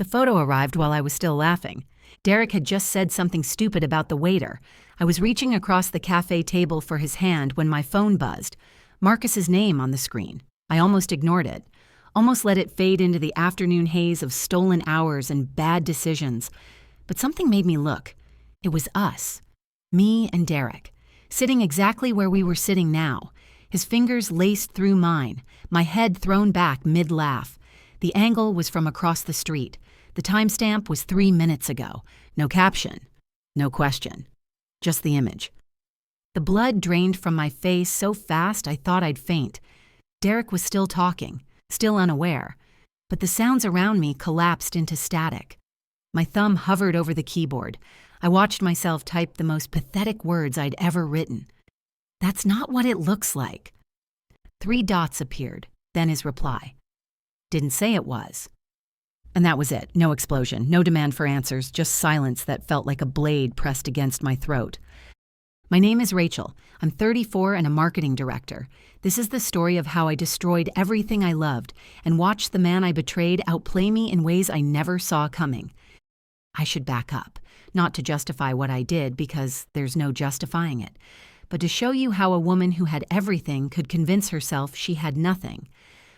The photo arrived while I was still laughing. Derek had just said something stupid about the waiter. I was reaching across the cafe table for his hand when my phone buzzed. Marcus's name on the screen. I almost ignored it. Almost let it fade into the afternoon haze of stolen hours and bad decisions. But something made me look. It was us. Me and Derek. Sitting exactly where we were sitting now. His fingers laced through mine, my head thrown back mid-laugh. The angle was from across the street. The timestamp was 3 minutes ago. No caption. No question. Just the image. The blood drained from my face so fast I thought I'd faint. Derek was still talking, still unaware, but the sounds around me collapsed into static. My thumb hovered over the keyboard. I watched myself type the most pathetic words I'd ever written. That's not what it looks like. 3 dots appeared, then his reply. Didn't say it was. And that was it. No explosion, no demand for answers, just silence that felt like a blade pressed against my throat. My name is Rachel. I'm 34 and a marketing director. This is the story of how I destroyed everything I loved and watched the man I betrayed outplay me in ways I never saw coming. I should back up, not to justify what I did because there's no justifying it, but to show you how a woman who had everything could convince herself she had nothing.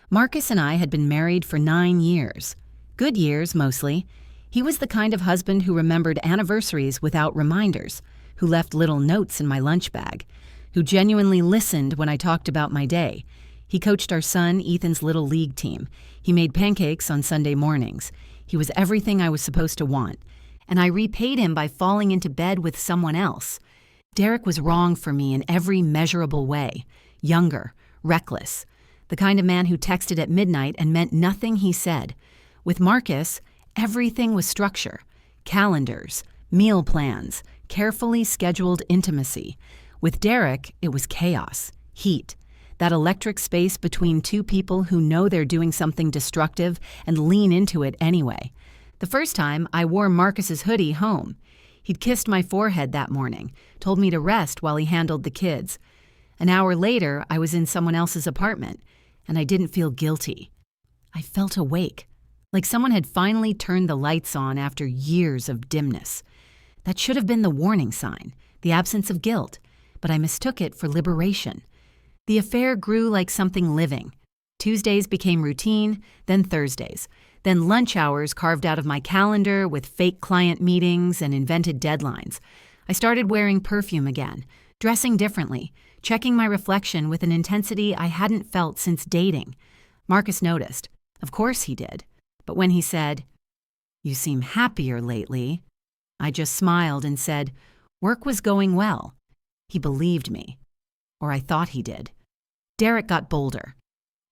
Marcus and I had been married for 9 years. Good years, mostly. He was the kind of husband who remembered anniversaries without reminders, who left little notes in my lunch bag, who genuinely listened when I talked about my day. He coached our son, Ethan's little league team. He made pancakes on Sunday mornings. He was everything I was supposed to want. And I repaid him by falling into bed with someone else. Derek was wrong for me in every measurable way. Younger, reckless. The kind of man who texted at midnight and meant nothing he said. With Marcus, everything was structure. Calendars, meal plans, carefully scheduled intimacy. With Derek, it was chaos, heat, that electric space between two people who know they're doing something destructive and lean into it anyway. The first time, I wore Marcus's hoodie home. He'd kissed my forehead that morning, told me to rest while he handled the kids. An hour later, I was in someone else's apartment, and I didn't feel guilty. I felt awake, like someone had finally turned the lights on after years of dimness. That should have been the warning sign, the absence of guilt, but I mistook it for liberation. The affair grew like something living. Tuesdays became routine, then Thursdays, then lunch hours carved out of my calendar with fake client meetings and invented deadlines. I started wearing perfume again, dressing differently, checking my reflection with an intensity I hadn't felt since dating. Marcus noticed. Of course he did. But when he said, "You seem happier lately," I just smiled and said, "Work was going well." He believed me. Or I thought he did. Derek got bolder.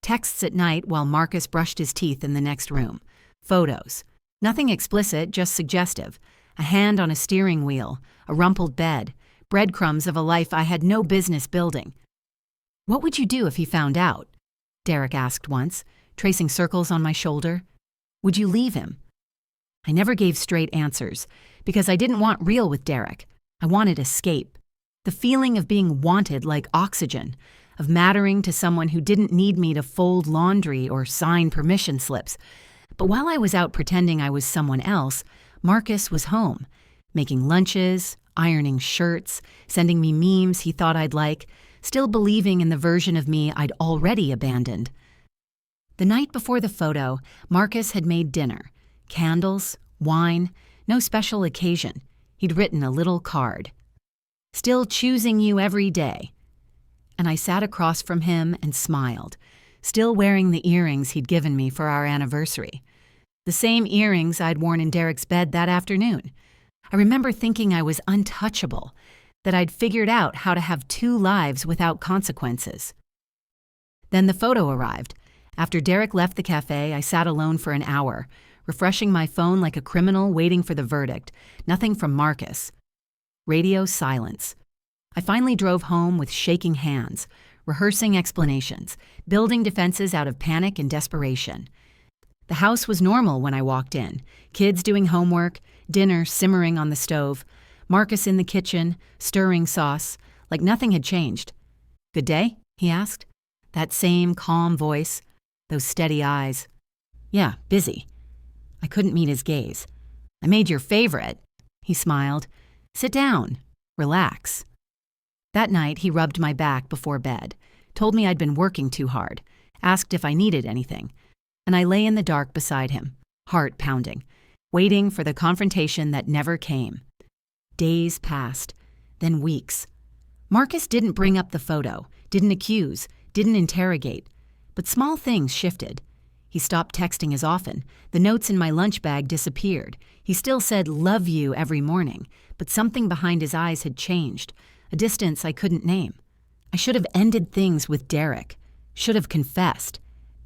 Texts at night while Marcus brushed his teeth in the next room. Photos. Nothing explicit, just suggestive. A hand on a steering wheel, a rumpled bed, breadcrumbs of a life I had no business building. "What would you do if he found out?" Derek asked once, tracing circles on my shoulder. "Would you leave him?" I never gave straight answers, because I didn't want real with Derek. I wanted escape. The feeling of being wanted like oxygen, of mattering to someone who didn't need me to fold laundry or sign permission slips. But while I was out pretending I was someone else, Marcus was home, making lunches, ironing shirts, sending me memes he thought I'd like, still believing in the version of me I'd already abandoned. The night before the photo, Marcus had made dinner. Candles, wine, no special occasion. He'd written a little card. "Still choosing you every day." And I sat across from him and smiled, still wearing the earrings he'd given me for our anniversary. The same earrings I'd worn in Derek's bed that afternoon. I remember thinking I was untouchable, that I'd figured out how to have 2 lives without consequences. Then the photo arrived. After Derek left the cafe, I sat alone for an hour, refreshing my phone like a criminal waiting for the verdict. Nothing from Marcus. Radio silence. I finally drove home with shaking hands, rehearsing explanations, building defenses out of panic and desperation. The house was normal when I walked in. Kids doing homework, dinner simmering on the stove, Marcus in the kitchen, stirring sauce, like nothing had changed. "Good day?" he asked. That same calm voice, those steady eyes. "Yeah, busy." I couldn't meet his gaze. "I made your favorite." He smiled. "Sit down. Relax." That night, he rubbed my back before bed, told me I'd been working too hard, asked if I needed anything, and I lay in the dark beside him, heart pounding, waiting for the confrontation that never came. Days passed, then weeks. Marcus didn't bring up the photo, didn't accuse, didn't interrogate, but small things shifted. He stopped texting as often. The notes in my lunch bag disappeared. He still said "love you" every morning, but something behind his eyes had changed, a distance I couldn't name. I should have ended things with Derek, should have confessed,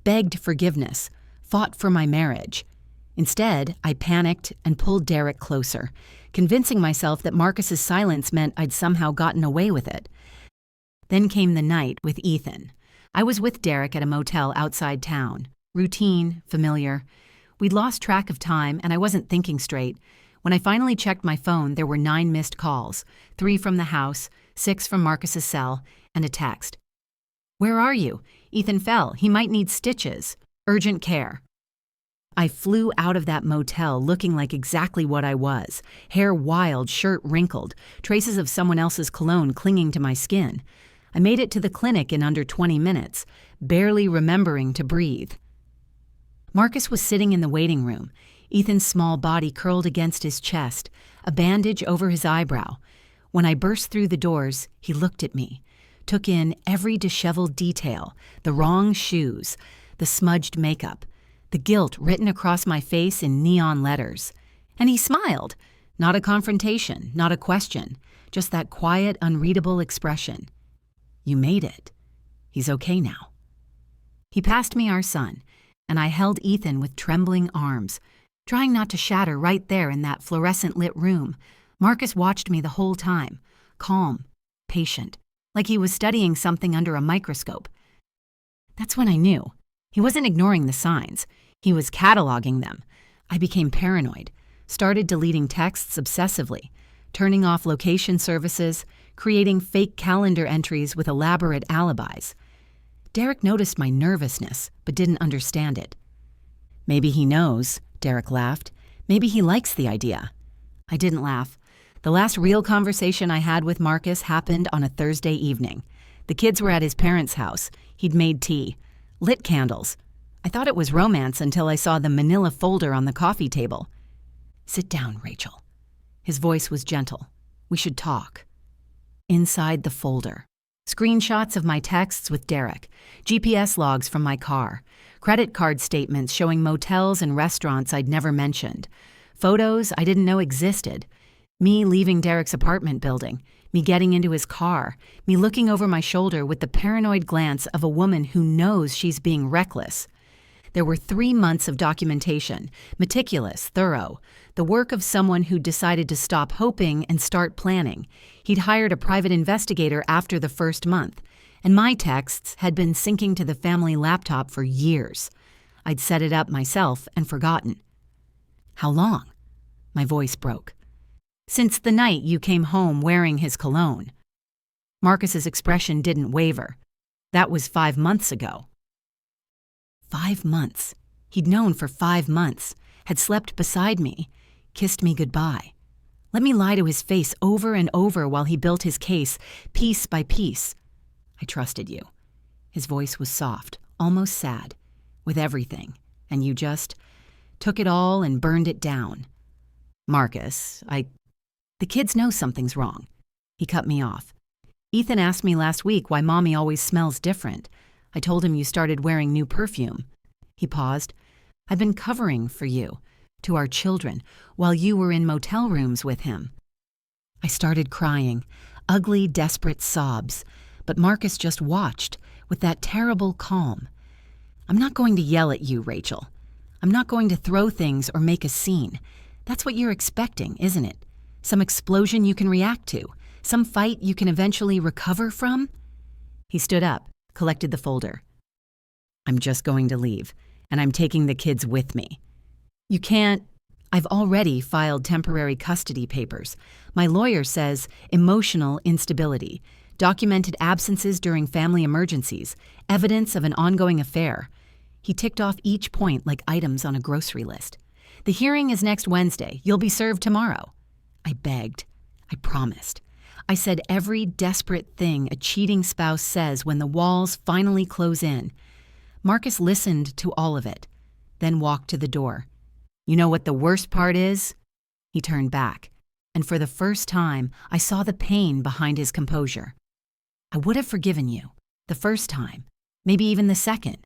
begged forgiveness, fought for my marriage. Instead, I panicked and pulled Derek closer, convincing myself that Marcus's silence meant I'd somehow gotten away with it. Then came the night with Ethan. I was with Derek at a motel outside town. Routine, familiar. We'd lost track of time and I wasn't thinking straight. When I finally checked my phone, there were 9 missed calls, 3 from the house, 6 from Marcus's cell, and a text. "Where are you? Ethan fell. He might need stitches. Urgent care." I flew out of that motel looking like exactly what I was, hair wild, shirt wrinkled, traces of someone else's cologne clinging to my skin. I made it to the clinic in under 20 minutes, barely remembering to breathe. Marcus was sitting in the waiting room, Ethan's small body curled against his chest, a bandage over his eyebrow. When I burst through the doors, he looked at me, took in every disheveled detail, the wrong shoes, the smudged makeup, the guilt written across my face in neon letters. And he smiled. Not a confrontation, not a question, just that quiet, unreadable expression. "You made it. He's okay now." He passed me our son, and I held Ethan with trembling arms, trying not to shatter right there in that fluorescent-lit room. Marcus watched me the whole time, calm, patient, like he was studying something under a microscope. That's when I knew. He wasn't ignoring the signs. He was cataloging them. I became paranoid, started deleting texts obsessively, turning off location services, creating fake calendar entries with elaborate alibis. Derek noticed my nervousness, but didn't understand it. "Maybe he knows," Derek laughed. "Maybe he likes the idea." I didn't laugh. The last real conversation I had with Marcus happened on a Thursday evening. The kids were at his parents' house. He'd made tea, lit candles. I thought it was romance until I saw the manila folder on the coffee table. "Sit down, Rachel." His voice was gentle. "We should talk." Inside the folder, screenshots of my texts with Derek, GPS logs from my car, credit card statements showing motels and restaurants I'd never mentioned, photos I didn't know existed, me leaving Derek's apartment building, me getting into his car, me looking over my shoulder with the paranoid glance of a woman who knows she's being reckless. There were 3 months of documentation, meticulous, thorough, the work of someone who decided to stop hoping and start planning. He'd hired a private investigator after the first month, and my texts had been syncing to the family laptop for years. I'd set it up myself and forgotten. "How long?" My voice broke. "Since the night you came home wearing his cologne." Marcus's expression didn't waver. "That was 5 months ago." 5 months. He'd known for 5 months, had slept beside me, kissed me goodbye. Let me lie to his face over and over while he built his case, piece by piece. "I trusted you." His voice was soft, almost sad, "with everything, and you just took it all and burned it down." "Marcus, The kids know something's wrong." He cut me off. "Ethan asked me last week why Mommy always smells different. I told him you started wearing new perfume." He paused. "I've been covering for you, to our children, while you were in motel rooms with him." I started crying, ugly, desperate sobs, but Marcus just watched, with that terrible calm. "I'm not going to yell at you, Rachel. I'm not going to throw things or make a scene. That's what you're expecting, isn't it? Some explosion you can react to, some fight you can eventually recover from?" He stood up, collected the folder. "I'm just going to leave, and I'm taking the kids with me." "You can't." "I've already filed temporary custody papers. My lawyer says emotional instability, documented absences during family emergencies, evidence of an ongoing affair." He ticked off each point like items on a grocery list. The hearing is next Wednesday. You'll be served tomorrow. I begged. I promised. I said every desperate thing a cheating spouse says when the walls finally close in. Marcus listened to all of it, then walked to the door. You know what the worst part is? He turned back, and for the first time, I saw the pain behind his composure. I would have forgiven you, the first time, maybe even the second,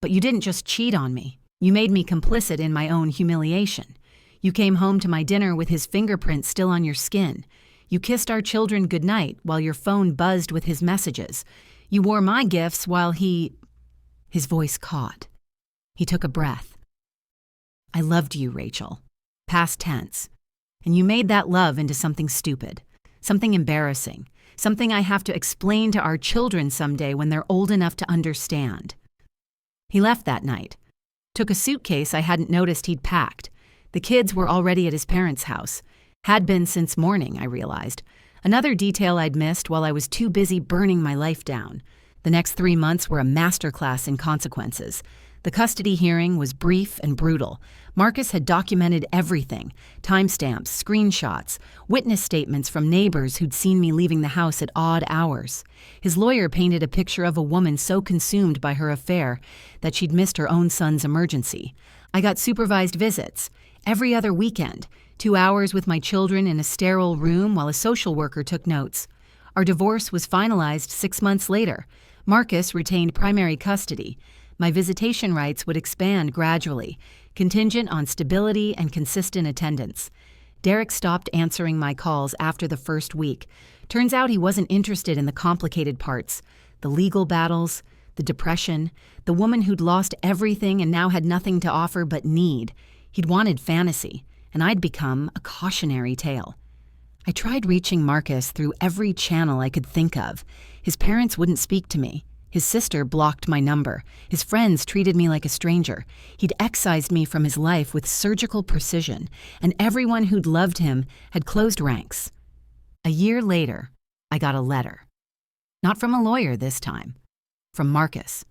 but you didn't just cheat on me. You made me complicit in my own humiliation. You came home to my dinner with his fingerprints still on your skin. You kissed our children goodnight while your phone buzzed with his messages. You wore my gifts while he... His voice caught. He took a breath. I loved you, Rachel. Past tense. And you made that love into something stupid, something embarrassing, something I have to explain to our children someday when they're old enough to understand. He left that night. Took a suitcase I hadn't noticed he'd packed. The kids were already at his parents' house. Had been since morning, I realized. Another detail I'd missed while I was too busy burning my life down. The next 3 months were a masterclass in consequences. The custody hearing was brief and brutal. Marcus had documented everything: timestamps, screenshots, witness statements from neighbors who'd seen me leaving the house at odd hours. His lawyer painted a picture of a woman so consumed by her affair that she'd missed her own son's emergency. I got supervised visits every other weekend, 2 hours with my children in a sterile room while a social worker took notes. Our divorce was finalized 6 months later. Marcus retained primary custody. My visitation rights would expand gradually, contingent on stability and consistent attendance. Derek stopped answering my calls after the first week. Turns out he wasn't interested in the complicated parts, the legal battles, the depression, the woman who'd lost everything and now had nothing to offer but need. He'd wanted fantasy, and I'd become a cautionary tale. I tried reaching Marcus through every channel I could think of. His parents wouldn't speak to me. His sister blocked my number. His friends treated me like a stranger. He'd excised me from his life with surgical precision, and everyone who'd loved him had closed ranks. A year later, I got a letter. Not from a lawyer this time. From Marcus.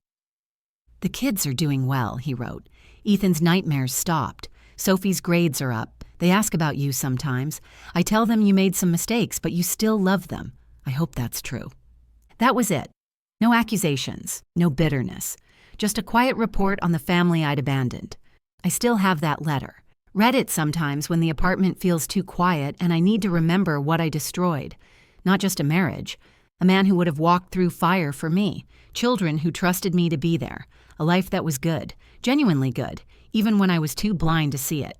The kids are doing well, he wrote. Ethan's nightmares stopped. Sophie's grades are up. They ask about you sometimes. I tell them you made some mistakes, but you still love them. I hope that's true. That was it. No accusations, no bitterness. Just a quiet report on the family I'd abandoned. I still have that letter. Read it sometimes when the apartment feels too quiet and I need to remember what I destroyed. Not just a marriage. A man who would have walked through fire for me. Children who trusted me to be there. A life that was good. Genuinely good. Even when I was too blind to see it.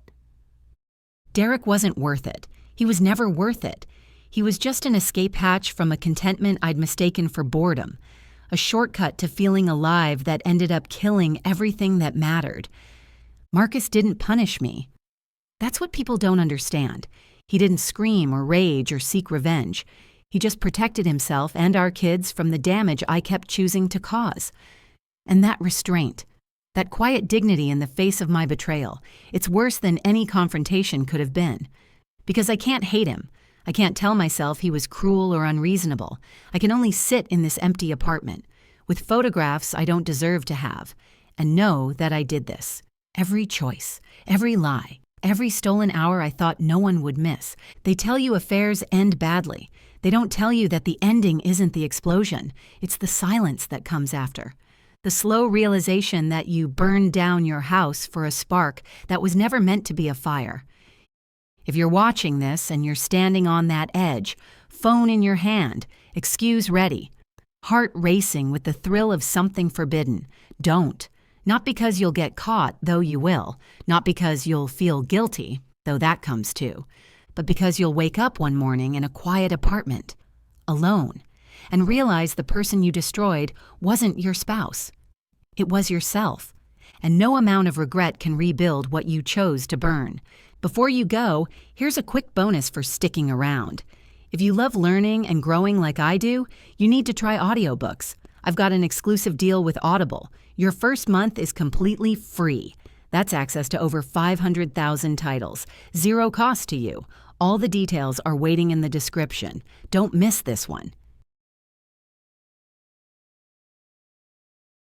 Derek wasn't worth it. He was never worth it. He was just an escape hatch from a contentment I'd mistaken for boredom. A shortcut to feeling alive that ended up killing everything that mattered. Marcus didn't punish me. That's what people don't understand. He didn't scream or rage or seek revenge. He just protected himself and our kids from the damage I kept choosing to cause. And that restraint, that quiet dignity in the face of my betrayal, it's worse than any confrontation could have been. Because I can't hate him. I can't tell myself he was cruel or unreasonable. I can only sit in this empty apartment, with photographs I don't deserve to have, and know that I did this. Every choice, every lie, every stolen hour I thought no one would miss. They tell you affairs end badly. They don't tell you that the ending isn't the explosion. It's the silence that comes after. The slow realization that you burned down your house for a spark that was never meant to be a fire. If you're watching this and you're standing on that edge, phone in your hand, excuse ready, heart racing with the thrill of something forbidden, don't. Not because you'll get caught, though you will. Not because you'll feel guilty, though that comes too. But because you'll wake up one morning in a quiet apartment, alone, and realize the person you destroyed wasn't your spouse. It was yourself. And no amount of regret can rebuild what you chose to burn. Before you go, here's a quick bonus for sticking around. If you love learning and growing like I do, you need to try audiobooks. I've got an exclusive deal with Audible. Your first month is completely free. That's access to over 500,000 titles. Zero cost to you. All the details are waiting in the description. Don't miss this one.